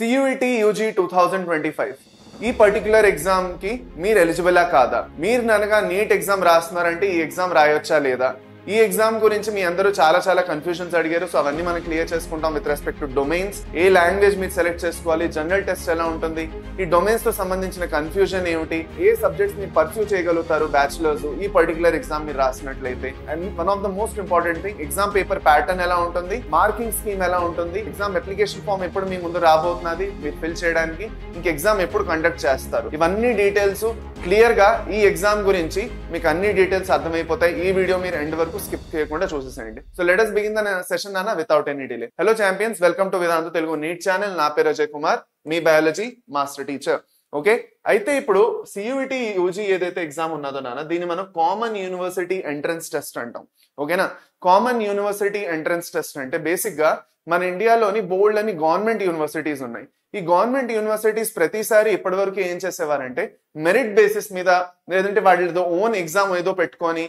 CUET UG 2025 ఈ particular exam కి మీరు ఎలిజిబులా కాదా, మీరు ననగా నీట్ ఎగ్జామ్ రాస్తున్నారంటే ఈ ఎగ్జామ్ రాయొచ్చా లేదా, ఈ ఎగ్జామ్ గురించి మీ అందరూ చాలా కన్ఫ్యూజన్స్ అడిగారు. సో అవన్నీ మనం క్లియర్ చేసుకుంటాం విత్ రెస్పెక్ట్ టు డొమైన్స్, ఏ లాంగ్వేజ్ మీరు సెలెక్ట్ చేసుకోవాలి, జనరల్ టెస్ట్ ఎలా ఉంటుంది, ఈ డొమైన్స్ తో సంబంధించిన కన్ఫ్యూజన్ ఏమిటి, ఏ సబ్జెక్ట్స్ మీరు పర్స్యూ చేయగలుగుతారు బ్యాచులర్స్ ఈ పర్టికులర్ ఎగ్జామ్ మీరు రాసినట్లయితే. And one of the most important thing, exam paper pattern ఎలా ఉంటుంది, మార్కింగ్ స్కీమ్ ఎలా ఉంటుంది, ఎగ్జామ్ అప్లికేషన్ ఫామ్ ఎప్పుడు మీ ముందు రాబోతున్నది మీరు ఫిల్ చేయడానికి, ఇంక ఎగ్జామ్ ఎప్పుడు కండక్ట్ చేస్తారు, ఇవన్నీ డీటెయిల్స్ క్లియర్ గా ఈ ఎగ్జామ్ గురించి మీకు అన్ని డీటెయిల్స్ అర్థమైపోతాయి. ఈ వీడియో మీరు ఎండ్ వరకు స్కిప్ చేయకుండా చూసేసేయండి. So let us begin the session అన్న without any delay. Hello champions, welcome to Vedanta Telugu NEET channel. నా పేరు అజయ్ కుమార్, మీ బయాలజీ మాస్టర్ టీచర్. ఓకే, అయితే ఇప్పుడు CUET UG ఏదైతే ఎగ్జామ్ ఉన్నదో నాన్న, దీన్ని మనం కామన్ యూనివర్సిటీ ఎంట్రన్స్ టెస్ట్ అంటాం. ఓకేనా, కామన్ యూనివర్సిటీ ఎంట్రన్స్ టెస్ట్ అంటే బేసిక్ గా మన ఇండియాలోని బోల్డ్ అని గవర్నమెంట్ యూనివర్సిటీస్ ఉన్నాయి. ఈ గవర్నమెంట్ యూనివర్సిటీస్ ప్రతిసారి ఇప్పటి వరకు ఏం చేసేవారంటే మెరిట్ బేసిస్ మీద, లేదంటే వాళ్ళతో ఓన్ ఎగ్జామ్ ఏదో పెట్టుకొని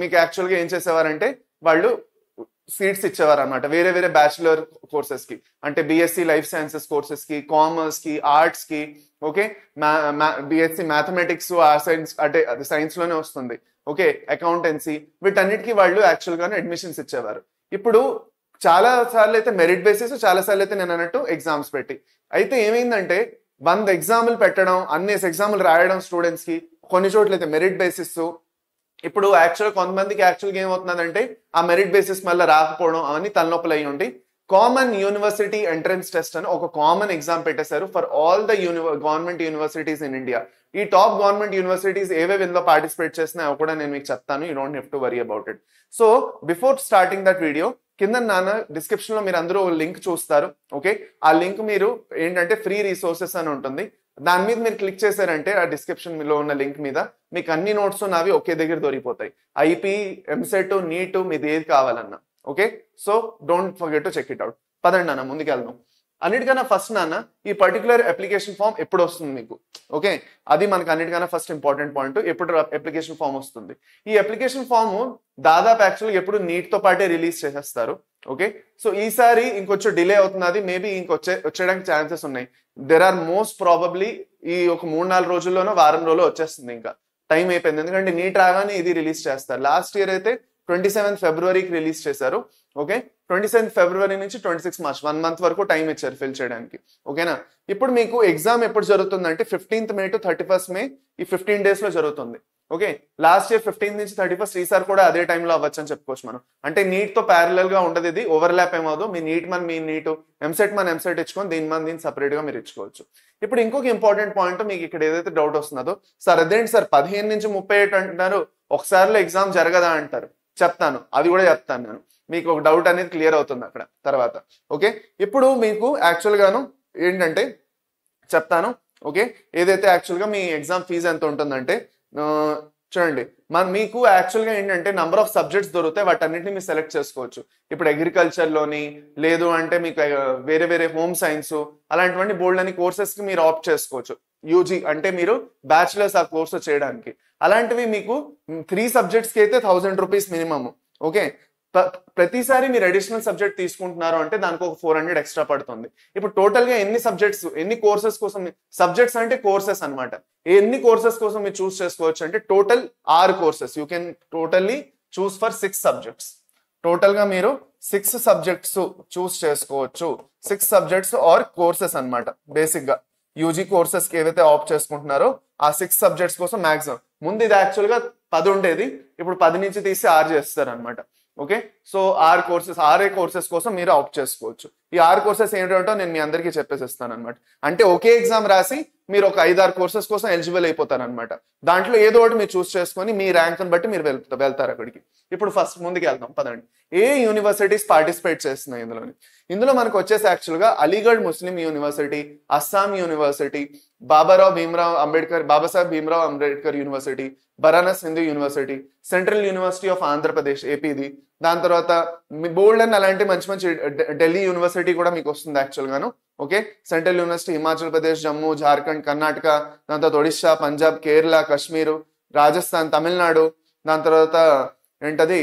మీకు యాక్చువల్ గా ఏం చేసేవారంటే వాళ్ళు సీట్స్ ఇచ్చేవారు అనమాట వేరే వేరే బ్యాచులర్ కోర్సెస్ కి. అంటే BSc లైఫ్ సైన్సెస్ కోర్సెస్ కి, కామర్స్ కి, ఆర్ట్స్ కి, ఓకే, BSc మ్యాథమెటిక్స్, సైన్స్ అంటే అది సైన్స్ లోనే వస్తుంది, ఓకే, అకౌంటెన్సీ, వీటన్నిటికీ వాళ్ళు యాక్చువల్ గానే అడ్మిషన్స్ ఇచ్చేవారు. ఇప్పుడు చాలా సార్లు అయితే మెరిట్ బేసిస్, చాలా సార్లు అయితే నేను అన్నట్టు ఎగ్జామ్స్ పెట్టి, అయితే ఏమైందంటే 100 ఎగ్జాములు పెట్టడం, అన్ని ఎగ్జాములు రాయడం స్టూడెంట్స్ కి, కొన్ని చోట్ల అయితే మెరిట్ బేసిస్. ఇప్పుడు కొంతమందికి యాక్చువల్గా ఏమవుతుందంటే ఆ మెరిట్ బేసిస్ మళ్ళీ రాకపోవడం, అవన్నీ తలనొప్పులు అయ్యి ఉండి కామన్ యూనివర్సిటీ ఎంట్రన్స్ టెస్ట్ అని ఒక కామన్ ఎగ్జామ్ పెట్టేశారు for all the government universities in India. ఈ టాప్ గవర్నమెంట్ యూనివర్సిటీస్ ఏవేవి ఇందులో పార్టిసిపేట్ చేస్తున్నాయో కూడా నేను మీకు చెప్తాను. You don't have to worry about it. So before starting that video, కింద నాన్న డిస్క్రిప్షన్ లో మీరు అందరూ లింక్ చూస్తారు. ఓకే, ఆ లింక్ మీరు ఏంటంటే ఫ్రీ రిసోర్సెస్ అని ఉంటుంది, దాని మీద మీరు క్లిక్ చేశారంటే ఆ డిస్క్రిప్షన్ లో ఉన్న లింక్ మీద మీకు అన్ని నోట్స్ నావి ఒకే దగ్గర దొరికిపోతాయి. IP, MSET, NEET, మీది ఏది కావాలన్నా. Okay, so don't forget to check it out. పదండి నాన్న ముందుకు వెళ్దాం. అన్నిటికన్నా ఫస్ట్ నాన్న, ఈ పర్టికులర్ అప్లికేషన్ ఫామ్ ఎప్పుడు వస్తుంది మీకు? ఓకే, అది మనకు అన్నిటికన్నా ఫస్ట్ ఇంపార్టెంట్ పాయింట్, ఎప్పుడు అప్లికేషన్ ఫామ్ వస్తుంది. ఈ అప్లికేషన్ ఫామ్ దాదాపు యాక్చువల్గా ఎప్పుడు నీట్ తో పాటే రిలీజ్ చేసేస్తారు. ఓకే, సో ఈసారి ఇంకొంచెం డిలే అవుతున్నది, మేబీ వచ్చేయడానికి ఛాన్సెస్ ఉన్నాయి. దెర్ ఆర్ మోస్ట్ ప్రాబబ్లీ ఈ ఒక 3-4 రోజుల్లోనో వారం రోజుల్లో వచ్చేస్తుంది. ఇంకా టైం అయిపోయింది, ఎందుకంటే నీట్ రాగానే ఇది రిలీజ్ చేస్తారు. లాస్ట్ ఇయర్ అయితే 27 ఫిబ్రవరికి రిలీజ్ చేశారు. ఓకే, 27 ఫిబ్రవరి నుంచి 26 మార్చ్ 1 మంత్ వరకు టైం ఇచ్చారు ఫిల్ చేయడానికి. ఓకేనా, ఇప్పుడు మీకు ఎగ్జామ్ ఎప్పుడు జరుగుతుందంటే 15th మే టు 31st మే, ఈ 15 days లో జరుగుతుంది. ఓకే, లాస్ట్ ఇయర్ 15 నుంచి 31st, ఈసారి కూడా అదే టైంలో అవ్వచ్చు అని చెప్పుకోవచ్చు మనం. అంటే నీట్ తో ప్యారలల్ గా ఉండదు, ఇది ఓవర్లాప్ ఏమవుదు. మీ నీట్ MSET ఇచ్చుకొని దీని సపరేట్ గా మీరు ఇచ్చుకోవచ్చు. ఇప్పుడు ఇంకొక ఇంపార్టెంట్ పాయింట్, మీకు ఇక్కడ ఏదైతే డౌట్ వస్తుందో, సార్ అదేంటి సార్ 15 నుంచి 38 అంటున్నారు, ఒకసారిలో ఎగ్జామ్ జరగదా అంటారు. చెప్తాను, అది కూడా చెప్తాను నేను, మీకు ఒక డౌట్ అనేది క్లియర్ అవుతుంది అక్కడ తర్వాత. ఓకే, ఇప్పుడు మీకు యాక్చువల్ గాను ఏంటంటే చెప్తాను. ఓకే, ఏదైతే యాక్చువల్ గా మీ ఎగ్జామ్ ఫీజు ఎంత ఉంటుందంటే చూడండి, మీకు యాక్చువల్ గా ఏంటంటే నంబర్ ఆఫ్ సబ్జెక్ట్స్ దొరుకుతాయి, వాటన్నిటిని మీరు సెలెక్ట్ చేసుకోవచ్చు. ఇప్పుడు అగ్రికల్చర్ లోని, లేదు అంటే మీకు వేరే వేరే హోమ్ సైన్స్, అలాంటివన్నీ బోల్డ్ అని కోర్సెస్ కి మీరు ఆప్ట్ చేసుకోవచ్చు. UG అంటే మీరు బ్యాచులర్స్ ఆ కోర్సు చేయడానికి. అలాంటివి మీకు 3 సబ్జెక్ట్స్ కి అయితే 1000 రూపీస్ మినిమమ్. ఓకే, ప్రతిసారి మీరు అడిషనల్ సబ్జెక్ట్ తీసుకుంటున్నారు అంటే దానికి ఒక 400 ఎక్స్ట్రా పడుతుంది. ఇప్పుడు టోటల్ గా ఎన్ని సబ్జెక్ట్స్, ఎన్ని కోర్సెస్ కోసం, సబ్జెక్ట్స్ అంటే కోర్సెస్ అనమాట, ఎన్ని కోర్సెస్ కోసం మీరు చూస్ చేసుకోవచ్చు అంటే total 6 courses. You can totally choose for 6 subjects. Total గా మీరు 6 సబ్జెక్ట్స్ చూస్ చేసుకోవచ్చు. 6 సబ్జెక్ట్స్ ఆర్ కోర్సెస్ అనమాట. బేసిక్ గా UG కోర్సెస్ కి ఏవైతే ఆప్ట్ చేసుకుంటున్నారో ఆ 6 సబ్జెక్ట్స్ కోసం మాక్సిమం. ముందు ఇది యాక్చువల్ గా 10 ఉండేది, ఇప్పుడు 10 నుంచి తీసి 6 చేస్తారు అనమాట. ఓకే, సో 6 కోర్సెస్ కోసం మీరు ఆప్ట్ చేసుకోవచ్చు. ఈ 6 కోర్సెస్ ఏంటంటో నేను మీ అందరికీ చెప్పేసిస్తాను అనమాట. అంటే ఒకే ఎగ్జామ్ రాసి మీరు ఒక 5-6 కోర్సెస్ కోసం ఎలిజిబుల్ అయిపోతారు అనమాట. దాంట్లో ఏదో ఒకటి మీరు చూస్ చేసుకొని మీ ర్యాంక్ ని బట్టి మీరు వెళ్తారు అక్కడికి. ఇప్పుడు ఫస్ట్ ముందుకు వెళ్దాం పదండి. ఏ యూనివర్సిటీస్ పార్టిసిపేట్ చేస్తున్నాయి ఇందులో మనకు వచ్చేసి యాక్చువల్ గా Aligarh Muslim university, Assam university, Babasaheb Bhimrao Ambedkar university, Banaras Hindu university, central university of Andhra Pradesh ఏపీది, దాని తర్వాత మీ బోల్డ్ అండ్ అలాంటి మంచి ఢిల్లీ యూనివర్సిటీ కూడా మీకు వస్తుంది యాక్చువల్ గాను. Okay, central university Himachal Pradesh, Jammu, Jharkhand, Karnataka, దాని తర్వాత ఒడిశా, పంజాబ్, కేరళ, కాశ్మీరు, రాజస్థాన్, తమిళనాడు, దాని తర్వాత ఏంటది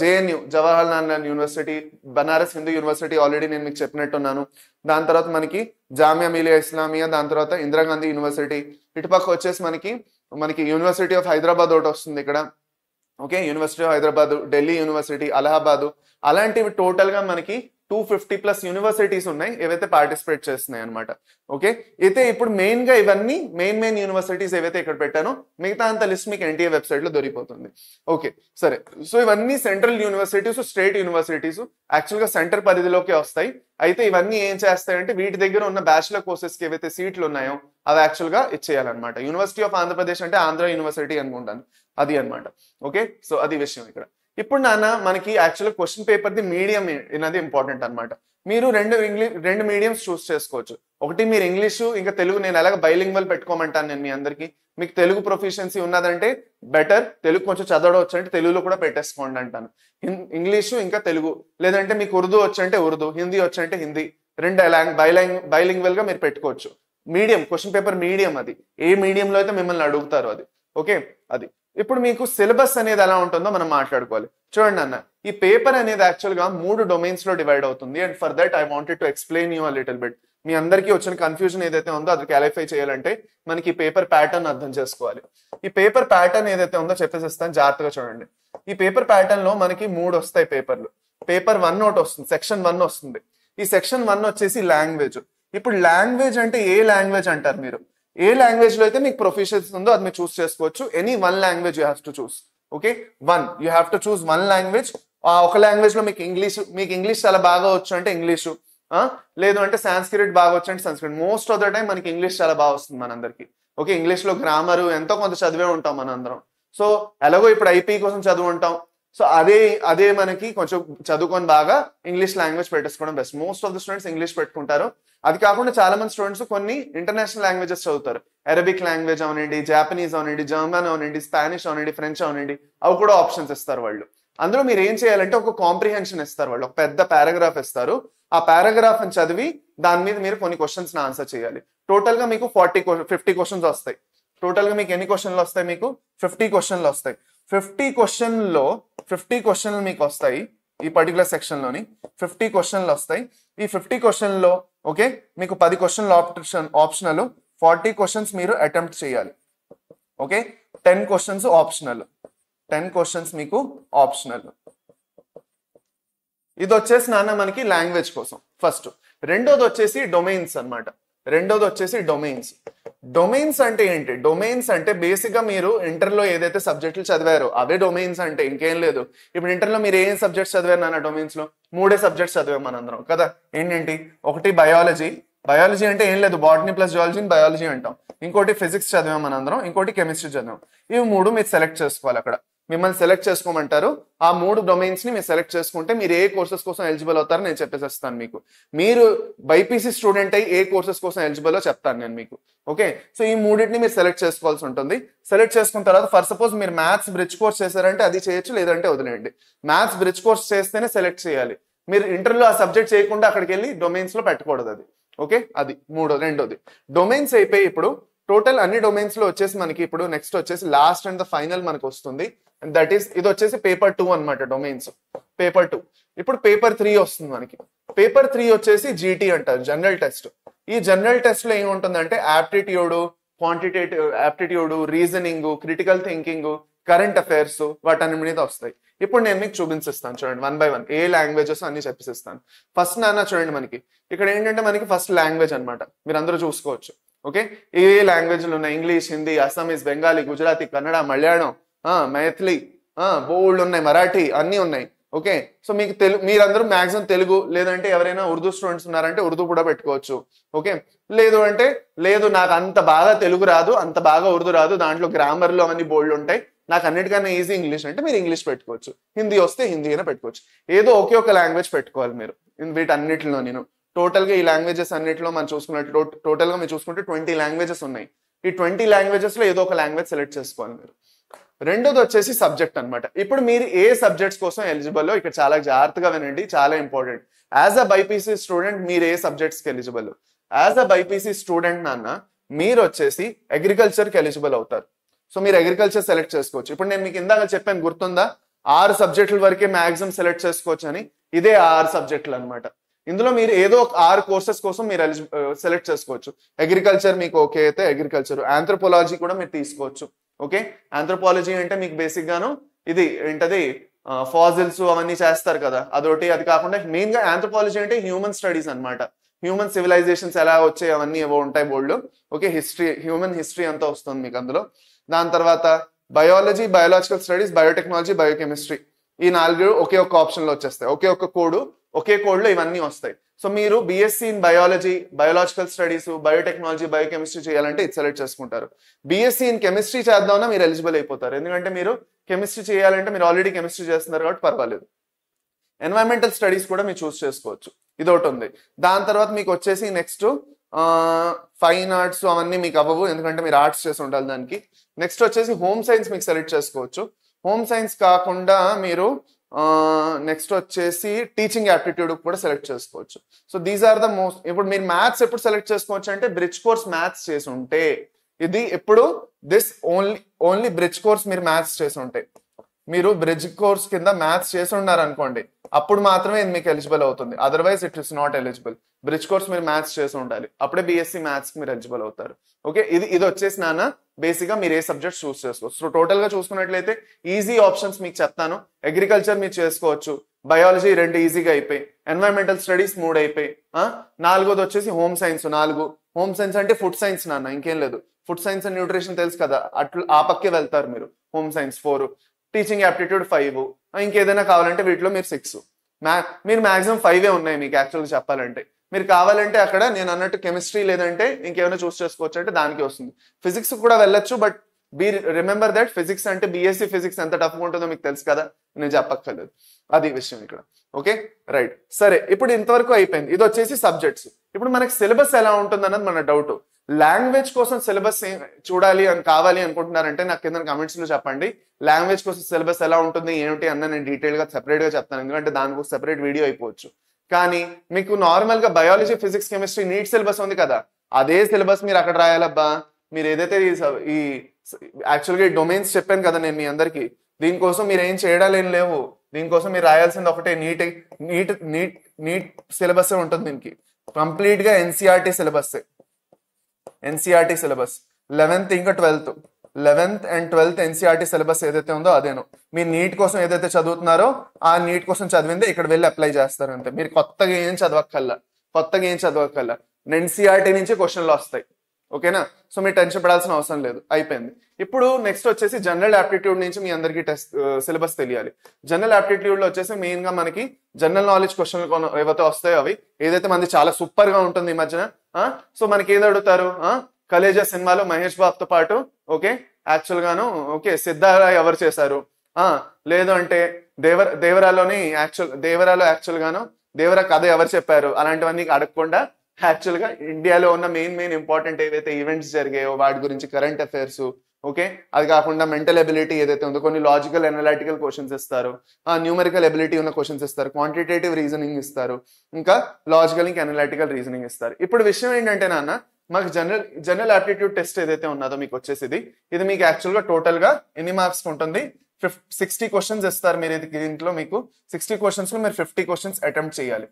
JNU Jawahar Lal university, Banaras Hindu university already నేను మీకు చెప్పినట్టున్నాను. దాని తర్వాత మనకి జామియా మిలియా ఇస్లామియా, దాని తర్వాత ఇందిరాగాంధీ యూనివర్సిటీ. ఇటుపక్క వచ్చేసి మనకి యూనివర్సిటీ ఆఫ్ హైదరాబాద్ ఒకటి వస్తుంది ఇక్కడ. Okay, university of Hyderabad, Delhi university, Allahabad, అలాంటివి టోటల్ గా మనకి 250+ యూనివర్సిటీస్ ఉన్నాయి ఏవైతే పార్టిసిపేట్ చేస్తున్నాయి అనమాట. ఓకే, అయితే ఇప్పుడు మెయిన్ గా ఇవన్నీ మెయిన్ యూనివర్సిటీస్ ఏవైతే ఇక్కడ పెట్టానో మిగతా అంత లిస్ట్ మీకు ఎన్టీఏ వెబ్సైట్ లో దొరికిపోతుంది. ఓకే సరే, సో ఇవన్నీ central universities, state universities actual గా సెంటర్ పరిధిలోకి వస్తాయి. అయితే ఇవన్నీ ఏం చేస్తాయంటే వీటి దగ్గర ఉన్న బ్యాచిలర్ కోర్సెస్ కి ఏవైతే సీట్లు ఉన్నాయో అవి యాక్చువల్ గా ఇచ్చేయాలన్నమాట. యూనివర్సిటీ ఆఫ్ ఆంధ్రప్రదేశ్ అంటే ఆంధ్ర యూనివర్సిటీ అనుకుంటాను, అది అనమాట. ఓకే, సో అది విషయం ఇక్కడ. ఇప్పుడు నాన్న మనకి actual question paper the medium అనేది ఇంపార్టెంట్ అనమాట. మీరు రెండు మీడియంస్ చూస్ చేసుకోవచ్చు. ఒకటి మీరు ఇంగ్లీషు ఇంకా తెలుగు, నేను ఎలాగ బైలింగ్వల్ పెట్టుకోమంటాను నేను మీ అందరికి. మీకు తెలుగు ప్రొఫిషియన్సీ ఉన్నదంటే బెటర్, తెలుగు కొంచెం చదవడం వచ్చంటే తెలుగులో కూడా పెట్టేసుకోండి అంటాను. ఇంగ్లీషు ఇంకా తెలుగు, లేదంటే మీకు ఉర్దూ వచ్చంటే ఉర్దూ, హిందీ వచ్చంటే హిందీ, రెండు బైలింగ్వల్ గా మీరు పెట్టుకోవచ్చు. మీడియం క్వశ్చన్ పేపర్ మీడియం, అది ఏ మీడియంలో అయితే మిమ్మల్ని అడుగుతారో అది. ఓకే, అది. ఇప్పుడు మీకు సిలబస్ అనేది ఎలా ఉంటుందో మనం మాట్లాడుకోవాలి. చూడండి అన్న, ఈ పేపర్ అనేది యాక్చువల్ గా 3 డొమైన్స్ లో డివైడ్ అవుతుంది. And for that I wanted to explain you a little bit. మీ అందరికీ వచ్చిన కన్ఫ్యూజన్ ఏదైతే ఉందో అది క్లారిఫై చేయాలంటే మనకి ఈ పేపర్ ప్యాటర్న్ అర్థం చేసుకోవాలి. ఈ పేపర్ ప్యాటర్న్ ఏదైతే ఉందో చెప్పేసిస్తాను, జాగ్రత్తగా చూడండి. ఈ పేపర్ ప్యాటర్న్ లో మనకి 3 వస్తాయి పేపర్లు. పేపర్ 1 ఒకటి వస్తుంది, సెక్షన్ 1 వస్తుంది. ఈ సెక్షన్ 1 వచ్చేసి లాంగ్వేజ్. ఇప్పుడు లాంగ్వేజ్ అంటే ఏ లాంగ్వేజ్ అంటారు మీరు? ఏ లాంగ్వేజ్ లో అయితే మీకు ప్రొఫిషియన్సీ ఉందో అది మీరు చూస్ చేసుకోవచ్చు. Any 1 language you have to choose. Okay, you have to choose 1 language. ఆ ఒక లాంగ్వేజ్ లో మీకు ఇంగ్లీష్ చాలా బాగా వచ్చు అంటే ఇంగ్లీషు, లేదు అంటే సాంస్క్రిట్ బాగా వచ్చు అంటే Sanskrit. Most of the time మనకి ఇంగ్లీష్ చాలా బాగా వస్తుంది మనందరికి. ఓకే, ఇంగ్లీష్ లో గ్రామర్ ఎంతో కొంత చదివే ఉంటాం మనందరం. సో ఎలాగో ఇప్పుడు ఐపీ కోసం చదువు ఉంటాం. సో అదే మనకి కొంచెం చదువుకొని బాగా ఇంగ్లీష్ లాంగ్వేజ్ పెట్టేసుకోవడం best. Most of the students English పెట్టుకుంటారు. అది కాకుండా చాలా మంది స్టూడెంట్స్ కొన్ని ఇంటర్నేషనల్ లాంగ్వేజెస్ చదువుతారు. అరబిక్ లాంగ్వేజ్ అవనండి, జాపనీస్ అవనండి, జర్మన్ అవనండి, స్పానిష్ అవనండి, ఫ్రెంచ్ అవనండి, అవి కూడా ఆప్షన్స్ ఇస్తారు వాళ్ళు. అందులో మీరు ఏం చేయాలంటే ఒక కాంప్రిహెన్షన్ ఇస్తారు వాళ్ళు, ఒక పెద్ద పారాగ్రాఫ్ ఇస్తారు. ఆ పారాగ్రాఫ్ అని చదివి దాని మీద మీరు కొన్ని క్వశ్చన్స్ ఆన్సర్ చేయాలి. టోటల్ గా మీకు 50 క్వశ్చన్స్ వస్తాయి. టోటల్ గా మీకు ఎన్ని క్వశ్చన్లు వస్తాయి? మీకు 50 క్వశ్చన్లు వస్తాయి. 50 క్వశ్చన్లు మీకు వస్తాయి. ఈ పర్టికులర్ సెక్షన్ లోని 50 క్వశ్చన్లు వస్తాయి. ఈ 50 క్వశ్చన్లో ఓకే మీకు 10 క్వశ్చన్లు ఆప్షనల్, 40 క్వశ్చన్స్ మీరు అటెంప్ట్ చేయాలి. ఓకే, 10 క్వశ్చన్స్ ఆప్షనల్, 10 క్వశ్చన్స్ మీకు ఆప్షనల్. ఇది వచ్చేసి నాన్న మనకి లాంగ్వేజ్ కోసం ఫస్ట్. రెండోది వచ్చేసి డొమైన్స్ అన్నమాట. డొమైన్స్ అంటే ఏంటి? డొమైన్స్ అంటే బేసిక్ గా మీరు ఇంటర్లో ఏదైతే సబ్జెక్టులు చదివారో అవే డొమైన్స్ అంటే, ఇంకేం లేదు. ఇప్పుడు ఇంటర్లో మీరు ఏం సబ్జెక్ట్స్ చదివారు నాన్న? డొమైన్స్ లో 3 సబ్జెక్ట్స్ చదివాం మనందరం కదా. ఏంటంటి? ఒకటి బయాలజీ అంటే ఏం లేదు, బాటనీ ప్లస్ జువాలజీని బయాలజీ అంటాం. ఇంకోటి ఫిజిక్స్ చదివాం మనందరం, ఇంకోటి కెమిస్ట్రీ చదివాం. ఇవి 3 మీరు సెలెక్ట్ చేసుకోవాలి. అక్కడ మిమ్మల్ని సెలెక్ట్ చేసుకోమంటారు. ఆ 3 డొమైన్స్ ని మీరు సెలెక్ట్ చేసుకుంటే మీరు ఏ కోర్సెస్ కోసం ఎలిజిబుల్ అవుతారో నేను చెప్పేసేస్తాను మీకు. మీరు బైపీసీ స్టూడెంట్ అయ్యి ఏ కోర్సెస్ కోసం ఎలిజిబుల్ చెప్తాను నేను మీకు. ఓకే, సో ఈ 3ని మీరు సెలెక్ట్ చేసుకోవాల్సి ఉంటుంది. సెలెక్ట్ చేసుకున్న తర్వాత ఫర్ సపోజ్ మీరు మ్యాథ్స్ బ్రిడ్జ్ కోర్స్ చేశారంటే అది చేయొచ్చు, లేదంటే వదిలేయండి. మ్యాథ్స్ బ్రిడ్జ్ కోర్స్ చేస్తేనే సెలెక్ట్ చేయాలి. మీరు ఇంటర్లో ఆ సబ్జెక్ట్ చేయకుండా అక్కడికి వెళ్ళి డొమైన్స్ లో పెట్టకూడదు అది. ఓకే, అది రెండోది. డొమైన్స్ అయిపోయి ఇప్పుడు టోటల్ అన్ని డొమైన్స్ లో వచ్చేసి మనకి ఇప్పుడు నెక్స్ట్ వచ్చేసి లాస్ట్ అండ్ ద ఫైనల్ మనకు వస్తుంది. దట్ ఈస్ ఇది వచ్చేసి పేపర్ 2 అనమాట. Domains paper 2. ఇప్పుడు పేపర్ 3 వస్తుంది మనకి. పేపర్ 3 వచ్చేసి జీటీ అంటారు, జనరల్ టెస్ట్. ఈ జనరల్ టెస్ట్ లో ఏముంటుందంటే aptitude, reasoning, critical thinking, current affairs వాటన్ని మీద వస్తాయి. ఇప్పుడు నేను మీకు చూపించిస్తాను చూడండి, 1 by 1 ఏ లాంగ్వేజెస్ అన్ని చెప్పిస్తాను. ఫస్ట్ నాన్న చూడండి, మనకి ఇక్కడ ఏంటంటే మనకి ఫస్ట్ లాంగ్వేజ్ అనమాట. మీరు అందరూ చూసుకోవచ్చు. ఓకే, ఏ లాంగ్వేజ్లు ఉన్నాయి? ఇంగ్లీష్, హిందీ, అస్సామీస్, బెంగాలీ, గుజరాతీ, కన్నడ, మలయాళం, మైథిలి, బోల్డ్ ఉన్నాయి, మరాఠీ అన్ని ఉన్నాయి. ఓకే, సో మీకు మీరందరూ మాక్సిమం తెలుగు, లేదంటే ఎవరైనా ఉర్దూ స్టూడెంట్స్ ఉన్నారంటే ఉర్దూ కూడా పెట్టుకోవచ్చు. ఓకే, లేదు నాకు అంత బాగా తెలుగు రాదు, అంత బాగా ఉర్దూ రాదు, దాంట్లో గ్రామర్లు అవన్నీ బోల్డ్ ఉంటాయి, నాకు అన్నిటికన్నా ఈజీ ఇంగ్లీష్ అంటే మీరు ఇంగ్లీష్ పెట్టుకోవచ్చు. హిందీ వస్తే హిందీ అయినా పెట్టుకోవచ్చు. ఏదో ఒకే ఒక లాంగ్వేజ్ పెట్టుకోవాలి మీరు వీటన్నిటిలో. నేను టోటల్ గా ఈ లాంగ్వేజెస్ అన్నిటిలో మనం చూసుకున్నట్టు టోటల్ గా మీరు చూసుకుంటే 20 లాంగ్వేజెస్ ఉన్నాయి. ఈ 20 లాంగ్వేజెస్ లో ఏదో ఒక లాంగ్వేజ్ సెలెక్ట్ చేసుకోవాలి మీరు. రెండోది వచ్చేసి సబ్జెక్ట్ అనమాట. ఇప్పుడు మీరు ఏ సబ్జెక్ట్స్ కోసం ఎలిజిబుల్ ఇక్కడ చాలా జాగ్రత్తగా వినండి, చాలా important. As a BiPC student మీరు ఏ సబ్జెక్ట్స్ కి eligible? As a BiPC student నాన్న మీరు వచ్చేసి అగ్రికల్చర్ కి ఎలిజిబుల్ అవుతారు. సో మీరు అగ్రికల్చర్ సెలెక్ట్ చేసుకోవచ్చు. ఇప్పుడు నేను మీకు ఇందాక చెప్పాను గుర్తుందా? 6 సబ్జెక్టుల వరకే మ్యాక్సిమం సెలెక్ట్ చేసుకోవచ్చు అని, ఇదే 6 సబ్జెక్టులు అనమాట. ఇందులో మీరు ఏదో ఒక 6 కోర్సెస్ కోసం మీరు సెలెక్ట్ చేసుకోవచ్చు. అగ్రికల్చర్ మీకు ఓకే అయితే అగ్రికల్చర్, ఆంథ్రోపాలజీ కూడా మీరు తీసుకోవచ్చు. ఓకే, ఆంథ్రోపాలజీ అంటే మీకు బేసిక్ గాను ఇది ఏంటది ఫాజిల్స్ అవన్నీ చేస్తారు కదా అదొకటి. అది కాకుండా మెయిన్ గా ఆంథ్రోపాలజీ అంటే హ్యూమన్ స్టడీస్ అన్నమాట. హ్యూమన్ సివిలైజేషన్స్ ఎలా వచ్చాయి అవన్నీ ఏవో ఉంటాయి board. Okay, history, human history అంతా వస్తుంది మీకు అందులో. దాని తర్వాత biology, biological studies, biotechnology, biochemistry, ఈ 4 ఒకే ఒక్క ఆప్షన్ లో వచ్చేస్తాయి. ఒకే ఒక్క కోడ్, ఒకే కోడ్ లో ఇవన్నీ వస్తాయి. సో మీరు BSc in biology, biological studies, biotechnology, biochemistry చేయాలంటే ఇది సెలెక్ట్ చేసుకుంటారు. బీఎస్సీ ఇన్ కెమిస్ట్రీ చేద్దామన్నా మీరు ఎలిజిబుల్ అయిపోతారు, ఎందుకంటే మీరు కెమిస్ట్రీ చేయాలంటే మీరు ఆల్రెడీ కెమిస్ట్రీ చేస్తున్నారు కాబట్టి పర్వాలేదు. ఎన్వైరన్మెంటల్ స్టడీస్ కూడా మీరు చూస్ చేసుకోవచ్చు, ఇది ఒకటి ఉంది. దాని తర్వాత మీకు వచ్చేసి నెక్స్ట్ ఫైన్ ఆర్ట్స్ అవన్నీ మీకు అవ్వవు, ఎందుకంటే మీరు ఆర్ట్స్ చేసి ఉండాలి దానికి. నెక్స్ట్ వచ్చేసి హోమ్ సైన్స్ మీకు సెలెక్ట్ చేసుకోవచ్చు. హోమ్ సైన్స్ కాకుండా మీరు నెక్స్ట్ వచ్చేసి టీచింగ్ యాప్టిట్యూడ్ కూడా సెలెక్ట్ చేసుకోవచ్చు. So these are the most. ఇప్పుడు మీరు మ్యాథ్స్ ఎప్పుడు సెలెక్ట్ చేసుకోవచ్చు అంటే బ్రిడ్జ్ కోర్స్ మ్యాథ్స్ చేసి ఉంటే, ఇది ఎప్పుడు దిస్ ఓన్లీ బ్రిడ్జ్ కోర్స్ మీరు మ్యాథ్స్ చేసి ఉంటే, మీరు బ్రిడ్జ్ కోర్స్ కింద మ్యాథ్స్ చేసి ఉన్నారు అనుకోండి, అప్పుడు మాత్రమే ఇది మీకు ఎలిజిబుల్ అవుతుంది. Otherwise it is not eligible. Bridge course మీరు మ్యాథ్స్ చేసి ఉండాలి, అప్పుడే బీఎస్సీ మ్యాథ్స్ కి మీరు ఎలిజిబుల్ అవుతారు. ఓకే, ఇది వచ్చేసి నాన్న బేసిక్ గా మీరు ఏ సబ్జెక్ట్ చూస్ చేసుకోవచ్చు. సో టోటల్ గా చూసుకున్నట్లయితే ఈజీ ఆప్షన్స్ మీకు చెప్తాను. అగ్రికల్చర్ మీరు చేసుకోవచ్చు, బయాలజీ 2 ఈజీగా అయిపోయి, ఎన్వైరన్మెంటల్ స్టడీస్ 3 అయిపోయి, 4వది వచ్చేసి హోమ్ సైన్స్ 4. హోమ్ సైన్స్ అంటే ఫుడ్ సైన్స్ నాన్న, ఇంకేం లేదు. ఫుడ్ సైన్స్ అండ్ న్యూట్రిషన్ తెలుసు కదా, అట్లా ఆ పక్కే వెళ్తారు మీరు. హోమ్ సైన్స్ 4, టీచింగ్ యాప్టిట్యూడ్ 5, ఇంకేదైనా కావాలంటే వీటిలో మీరు 6. మీరు మాక్సిమం 5 ఉన్నాయి మీకు యాక్చువల్గా చెప్పాలంటే. మీరు కావాలంటే అక్కడ నేను అన్నట్టు కెమిస్ట్రీ లేదంటే ఇంకేమైనా చూస్ చేసుకోవచ్చు అంటే దానికి వస్తుంది. ఫిజిక్స్ కూడా వెళ్ళొచ్చు, బట్ రిమెంబర్ దట్ ఫిజిక్స్ అంటే బీఎస్సీ ఫిజిక్స్ ఎంత టఫ్గా ఉంటుందో మీకు తెలుసు కదా, నేను చెప్పక్కర్లేదు, అది విషయం ఇక్కడ. ఓకే రైట్, సరే ఇప్పుడు ఇంతవరకు అయిపోయింది. ఇది వచ్చేసి సబ్జెక్ట్స్. ఇప్పుడు మనకి సిలబస్ ఎలా ఉంటుంది అన్నది మన డౌట్. లాంగ్వేజ్ కోసం సిలబస్ చూడాలి అని కావాలి అనుకుంటున్నారంటే నాకు కింద కమెంట్స్ లో చెప్పండి. లాంగ్వేజ్ కోసం సిలబస్ ఎలా ఉంటుంది ఏమిటి అన్న నేను డీటెయిల్ గా సెపరేట్ గా చెప్తాను, ఎందుకంటే దానికి సెపరేట్ వీడియో అయిపోవచ్చు. కానీ మీకు నార్మల్ గా biology, physics, chemistry NEET syllabus ఉంది కదా, అదే సిలబస్ మీరు అక్కడ రాయాలబ్బా. మీరు ఏదైతే ఈ యాక్చువల్గా ఈ డొమైన్స్ చెప్పాను కదా నేను మీ అందరికి, దీనికోసం మీరు ఏం చేయడాలు ఏం లేవు. దీనికోసం మీరు రాయాల్సింది ఒకటే నీట్ సిలబస్ ఉంటుంది. దీనికి కంప్లీట్ గా NCERT syllabus. NCERT syllabus 11th ఇంకా 11th and 12th NCERT syllabus ఏదైతే ఉందో అదేను. మీరు నీట్ కోసం ఏదైతే చదువుతున్నారో ఆ నీట్ కోసం చదివిందే ఇక్కడ వెళ్ళి అప్లై చేస్తారు అంతే. మీరు కొత్తగా ఏం చదవక్కల్లా ఎన్సీఆర్టీ నుంచి క్వశ్చన్లు వస్తాయి. ఓకేనా, సో మీరు టెన్షన్ పడాల్సిన అవసరం లేదు, అయిపోయింది. ఇప్పుడు నెక్స్ట్ వచ్చేసి జనరల్ యాప్టిట్యూడ్ నుంచి మీ అందరికి సిలబస్ తెలియాలి. జనరల్ యాప్టిట్యూడ్ లో వచ్చేసి మెయిన్ గా మనకి జనరల్ నాలెడ్జ్ క్వశ్చన్లు ఏవైతే వస్తాయో అవి ఏదైతే మంది చాలా సూపర్ గా ఉంటుంది ఈ మధ్యన. సో మనకి ఏది అడుగుతారు, కలేజా సినిమాలో మహేష్ బాబుతో పాటు ఓకే యాక్చువల్ గాను ఓకే సిద్ధారా ఎవరు చేశారు, లేదు అంటే దేవరాలో యాక్చువల్ గాను దేవరా కథ ఎవరు చెప్పారు, అలాంటివన్నీ అడగకుండా యాక్చువల్ గా ఇండియాలో ఉన్న మెయిన్ ఇంపార్టెంట్ ఏవైతే ఈవెంట్స్ జరిగాయో వాటి గురించి, కరెంట్ అఫైర్స్, ఓకే అది కాకుండా మెంటల్ ఎబిలిటీ ఏదైతే ఉందో కొన్ని లాజికల్ అనలిటికల్ క్వశ్చన్స్ ఇస్తారు, న్యూమరికల్ ఎబిలిటీ ఉన్న క్వశ్చన్స్ ఇస్తారు, క్వాంటిటేటివ్ రీజనింగ్ ఇస్తారు, ఇంకా లాజికల్ ఇంకా అనలిటికల్ రీజనింగ్ ఇస్తారు. ఇప్పుడు విషయం ఏంటంటే నాన్న, మాకు జనరల్ ఆప్టిట్యూడ్ టెస్ట్ ఏదైతే ఉన్నదో మీకు వచ్చేసి ఇది మీకు యాక్చువల్ గా టోటల్ గా ఎన్ని మార్క్స్ ఉంటుంది, 60 క్వశ్చన్స్ ఇస్తారు. మీరు దీంట్లో మీకు 60 క్వశ్చన్స్ లో మీరు 50 క్వశ్చన్స్ అటెంప్ట్ చేయాలి.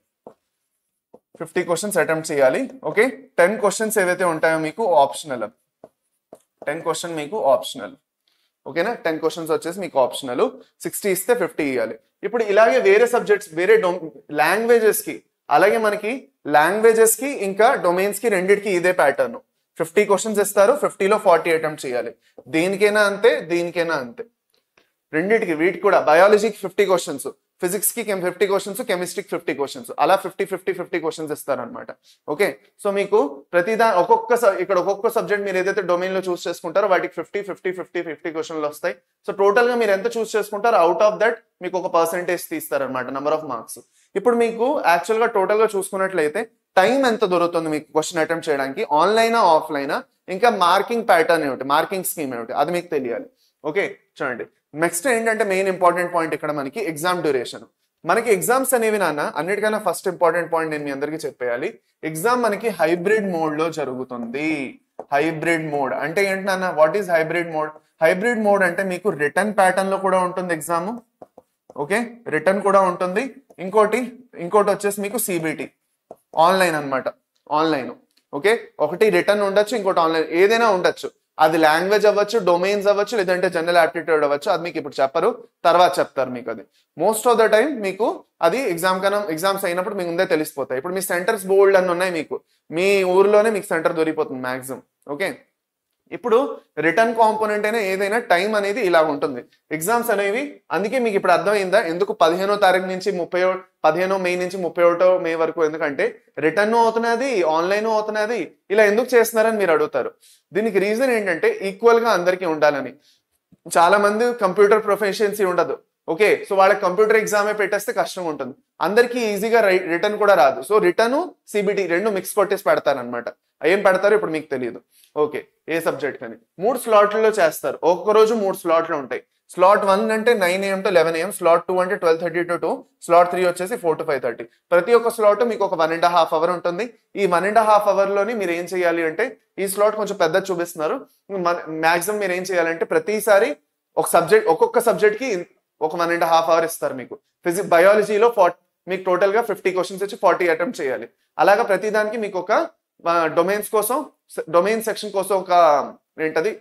50 క్వశ్చన్స్ అటెంప్ట్ చేయాలి. ఓకే 10 క్వశ్చన్స్ ఏవైతే ఉంటాయో మీకు ఆప్షనల్. 10 క్వశ్చన్ మీకు ఆప్షనల్. ఓకేనా, 10 క్వశ్చన్స్ వచ్చేసి మీకు ఆప్షనల్. 60 ఇస్తే 50 ఇవ్వాలి. ఇప్పుడు ఇలాగే వేరే సబ్జెక్ట్స్ వేరే లాంగ్వేజెస్ కి, అలాగే మనకి లాంగ్వేజెస్ కి ఇంకా డొమైన్స్ కి రెండింటికి ఇదే ప్యాటర్న్. 50 క్వశ్చన్స్ ఇస్తారు, 50లో 40 అటెంప్ట్ చేయాలి. దీనికైనా అంతే, దీనికైనా అంతే, రెండింటికి. వీటికి కూడా బయాలజీకి 50 క్వశ్చన్స్, ఫిజిక్స్ కి 50 క్వశ్చన్స్, కెమిస్ట్రీకి 50 క్వశ్చన్స్, అలా 50 క్వశ్చన్స్ ఇస్తారనమాట. ఓకే, సో మీకు ఒక్కొక్క సబ్జెక్ట్ మీరు ఏదైతే డొమైన్ లో చూస్ చేసుకుంటారో వాటికి 50 క్వశ్చన్లు వస్తాయి. సో టోటల్ గా మీరు ఎంత చూస్ చేసుకుంటారో అవుట్ ఆఫ్ దట్ మీకు ఒక పర్సెంటేజ్ తీస్తారనమాట, నెంబర్ ఆఫ్ మార్క్స్. ఇప్పుడు మీకు యాక్చువల్ గా టోటల్ గా చూసుకున్నట్లయితే టైం ఎంత దొరుకుతుంది మీకు క్వశ్చన్ అటెంప్ట్ చేయడానికి, ఆన్లైనా ఆఫ్లైనా, ఇంకా మార్కింగ్ ప్యాటర్న్ ఏమిటి, మార్కింగ్ స్కీమ్ ఏమిటి, అది మీకు తెలియాలి. ఓకే చూడండి, నెక్స్ట్ ఏంటంటే మెయిన్ ఇంపార్టెంట్ పాయింట్ ఇక్కడ మనకి ఎగ్జామ్ డ్యూరేషన్. మనకి ఎగ్జామ్స్ అనేవి నాన్న అన్నిటికన్నా ఫస్ట్ ఇంపార్టెంట్ పాయింట్ నేను మీ అందరికీ చెప్పేయాలి. ఎగ్జామ్ మనకి హైబ్రిడ్ మోడ్ లో జరుగుతుంది. హైబ్రిడ్ మోడ్ అంటే ఏంటి నాన్న, what is hybrid mode? Hybrid mode అంటే మీకు రిటర్న్ ప్యాటర్న్ లో కూడా ఉంటుంది ఎగ్జామ్, ఓకే, రిటర్న్ కూడా ఉంటుంది. ఇంకోటి వచ్చేసి మీకు సిబిటి ఆన్లైన్ అన్నమాట, ఆన్లైన్. ఓకే, ఒకటి రిటర్న్ ఉండొచ్చు, ఇంకోటి ఆన్లైన్, ఏదైనా ఉండొచ్చు. అది లాంగ్వేజ్ అవ్వచ్చు, డొమైన్స్ అవ్వచ్చు, లేదంటే జనరల్ యాప్టిట్యూడ్ అవ్వచ్చు. అది మీకు ఇప్పుడు చెప్పరు, తర్వాత చెప్తారు మీకు. అది మోస్ట్ ఆఫ్ ద టైం మీకు అది ఎగ్జామ్స్ అయినప్పుడు మీకు ముందే తెలిసిపోతాయి. ఇప్పుడు మీ సెంటర్స్ బోల్డ్ అని ఉన్నాయి, మీకు మీ ఊర్లోనే మీకు సెంటర్ దొరికిపోతుంది మాక్సిమం. ఓకే, ఇప్పుడు రిటర్న్ కాంపోనెంట్ అయినా ఏదైనా టైం అనేది ఇలా ఉంటుంది ఎగ్జామ్స్ అనేవి. అందుకే మీకు ఇప్పుడు అర్థమైందా ఎందుకు 15వ తారీఖు నుంచి 15 మే నుంచి 31 మే వరకు? ఎందుకంటే రిటర్న్ అవుతున్నది, ఆన్లైన్ అవుతున్నది, ఇలా ఎందుకు చేస్తున్నారని మీరు అడుగుతారు. దీనికి రీజన్ ఏంటంటే ఈక్వల్ గా అందరికీ ఉండాలని. చాలా మంది కంప్యూటర్ ప్రొఫెషియన్సీ ఉండదు. ఓకే, సో వాళ్ళకి కంప్యూటర్ ఎగ్జామే పెట్టేస్తే కష్టం ఉంటుంది, అందరికీ ఈజీగా రిటర్న్ కూడా రాదు. సో రిటర్న్ సిబిటి రెండు మిక్స్ కొట్టేసి పెడతారనమాట. ఏం పెడతారు ఇప్పుడు మీకు తెలియదు. ఓకే, ఏ సబ్జెక్ట్ అని 3 స్లాట్లలో చేస్తారు. ఒక్కొక్క రోజు 3 స్లాట్లు ఉంటాయి. స్లాట్ 1 అంటే 9 AM to 11 AM, స్లాట్ 2 అంటే 12:30 to 2, స్లాట్ 3 వచ్చేసి 4 to 5:30. ప్రతి ఒక్క స్లాట్ మీకు ఒక 1.5 hour ఉంటుంది. ఈ 1.5 hour లోని మీరు ఏం చేయాలి అంటే, ఈ స్లాట్ కొంచెం పెద్ద చూపిస్తున్నారు. మాక్సిమం మీరు ఏం చేయాలంటే ప్రతిసారి ఒక్కొక్క సబ్జెక్ట్ కి ఒక 1.5 hour ఇస్తారు మీకు. బయాలజీలో మీకు టోటల్ గా 50 క్వశ్చన్స్ వచ్చి 40 అటెంప్ట్ చేయాలి. అలాగా ప్రతి దానికి మీకు ఒక డొమైన్ సెక్షన్ కోసం ఒక ఏంటది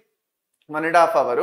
1.5 hour.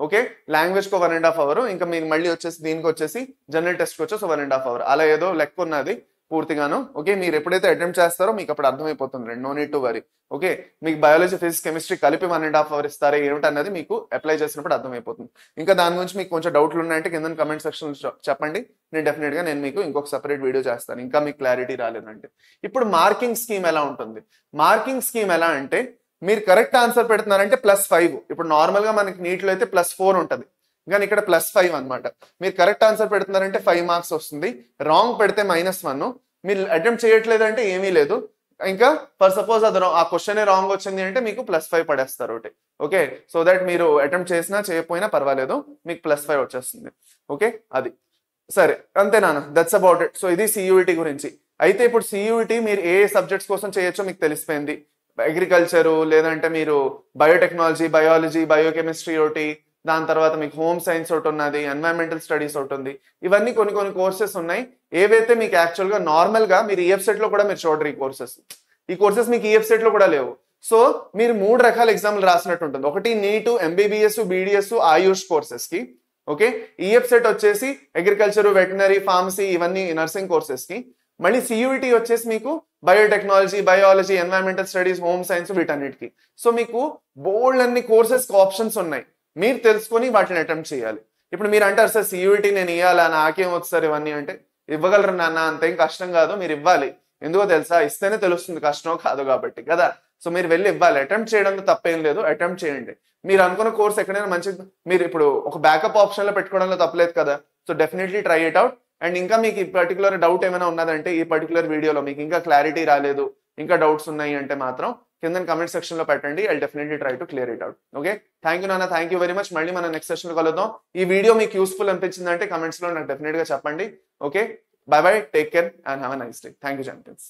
ఓకే, లాంగ్వేజ్ కు 1.5 hour. ఇంకా మీకు మళ్ళీ వచ్చేసి దీనికి వచ్చేసి జనరల్ టెస్ట్ కి వచ్చేసి 1.5 hour. అలా ఏదో లెక్క ఉన్నది పూర్తిగాను. ఓకే, మీరు ఎప్పుడైతే అటెంప్ట్ చేస్తారో మీకు అప్పుడు అర్థమైపోతుంది. No need to worry. Okay, మీకు బయాలజీ, ఫిజిక్స్, కెమిస్ట్రీ కలిపి 1.5 hour ఇస్తారా ఏమిటన్నది మీకు అప్లై చేసినప్పుడు అర్థమైపోతుంది. ఇంకా దాని గురించి మీకు కొంచెం డౌట్లు ఉన్నాయంటే కింద కమెంట్ సెక్షన్ చెప్పండి. నేను మీకు ఇంకొక సెపరేట్ వీడియో చేస్తాను, ఇంకా మీకు క్లారిటీ రాలేదంటే. ఇప్పుడు మార్కింగ్ స్కీమ్ ఎలా ఉంటుంది? మార్కింగ్ స్కీమ్ ఎలా అంటే, మీరు కరెక్ట్ ఆన్సర్ పెడుతున్నారంటే +5. ఇప్పుడు నార్మల్ గా మనకి నీట్లో అయితే +4 ఉంటుంది, కానీ ఇక్కడ +5 అనమాట. మీరు కరెక్ట్ ఆన్సర్ పెడుతున్నారంటే 5 మార్క్స్ వస్తుంది. రాంగ్ పెడితే -1. మీరు అటెంప్ట్ చేయట్లేదంటే ఏమీ లేదు. ఇంకా ఫర్ సపోజ్ అది ఆ క్వశ్చన్ రాంగ్ వచ్చింది అంటే మీకు +5 పడేస్తారు ఒకటి. ఓకే, సో దట్ మీరు అటెంప్ట్ చేసినా చేయకపోయినా పర్వాలేదు, మీకు +5 వచ్చేస్తుంది. ఓకే, అది సరే, అంతేనా? That's about it. సో ఇది సియూఈటీ గురించి. అయితే ఇప్పుడు సియూఈటీ మీరు ఏ సబ్జెక్ట్స్ కోసం చేయొచ్చో మీకు తెలిసిపోయింది. అగ్రికల్చరు, లేదంటే మీరు బయోటెక్నాలజీ, బయాలజీ, బయోకెమిస్ట్రీ ఒకటి, దాని తర్వాత మీకు హోమ్ సైన్స్ ఒకటి ఉన్నది, ఎన్వైరన్మెంటల్ స్టడీస్ ఒకటి ఉంది. ఇవన్నీ కొన్ని కోర్సెస్ ఉన్నాయి. ఏవైతే మీకు యాక్చువల్ గా నార్మల్ గా మీరు ఈఎఫ్సెట్ లో కూడా మీరు చూడరు ఈ కోర్సెస్ మీకు ఈఎఫ్సెట్ లో కూడా లేవు. సో మీరు 3 రకాల ఎగ్జామ్లు రాసినట్టు ఉంటుంది. ఒకటి నీటు, ఎంబీబీఎస్, బీడిఎస్, ఆయుష్ కోర్సెస్ కి. ఓకే, ఈఎఫ్సెట్ వచ్చేసి అగ్రికల్చర్, వెటనరీ, ఫార్మసీ, ఇవన్నీ నర్సింగ్ కోర్సెస్ కి. మళ్ళీ సియూఈటీ వచ్చేసి మీకు biotechnology, biology, environmental studies, home science, వీటన్నిటికి. సో మీకు బోల్డ్ అన్ని కోర్సెస్ ఆప్షన్స్ ఉన్నాయి, మీరు తెలుసుకొని వాటిని అటెంప్ట్ చేయాలి. ఇప్పుడు మీరు అంటారు సార్ సియూఈటీ నేను ఇవ్వాలా, నాకేం వస్తారు ఇవన్నీ అంటే, ఇవ్వగలరు నాన్న, అంతేం కష్టం కాదు, మీరు ఇవ్వాలి. ఎందుకో తెలుసా? ఇస్తేనే తెలుస్తుంది కష్టం కాదు కాబట్టి కదా. సో మీరు వెళ్ళి ఇవ్వాలి. అటెంప్ట్ చేయడంలో తప్పేం లేదు, అటెంప్ట్ చేయండి. మీరు అనుకున్న కోర్స్ ఎక్కడైనా మంచిది, మీరు ఇప్పుడు ఒక బ్యాకప్ ఆప్షన్ లో పెట్టుకోవడంలో తప్పలేదు కదా. So definitely try it out. And ఇంకా మీకు ఈ పర్టికులర్ డౌట్ ఏమైనా ఉన్నదంటే, ఈ పర్టికులర్ వీడియోలో మీకు ఇంకా క్లారిటీ రాలేదు, ఇంకా డౌట్స్ ఉన్నాయి అంటే మాత్రం కింద కమెంట్ సెక్షన్ లో పెట్టండి. I definitely try to clear it out. Okay, thank you నాన్న, థ్యాంక్ యూ వెరీ మచ్. మళ్ళీ మనం నెక్స్ట్ సెషన్ లో కలుద్దాం. ఈ వీడియో మీకు యూస్ఫుల్ అనిపించిందంటే కమెంట్స్ లో నాకు డెఫినెట్ గా చెప్పండి. Okay, by by, take care and have a nice day. Thank you champions.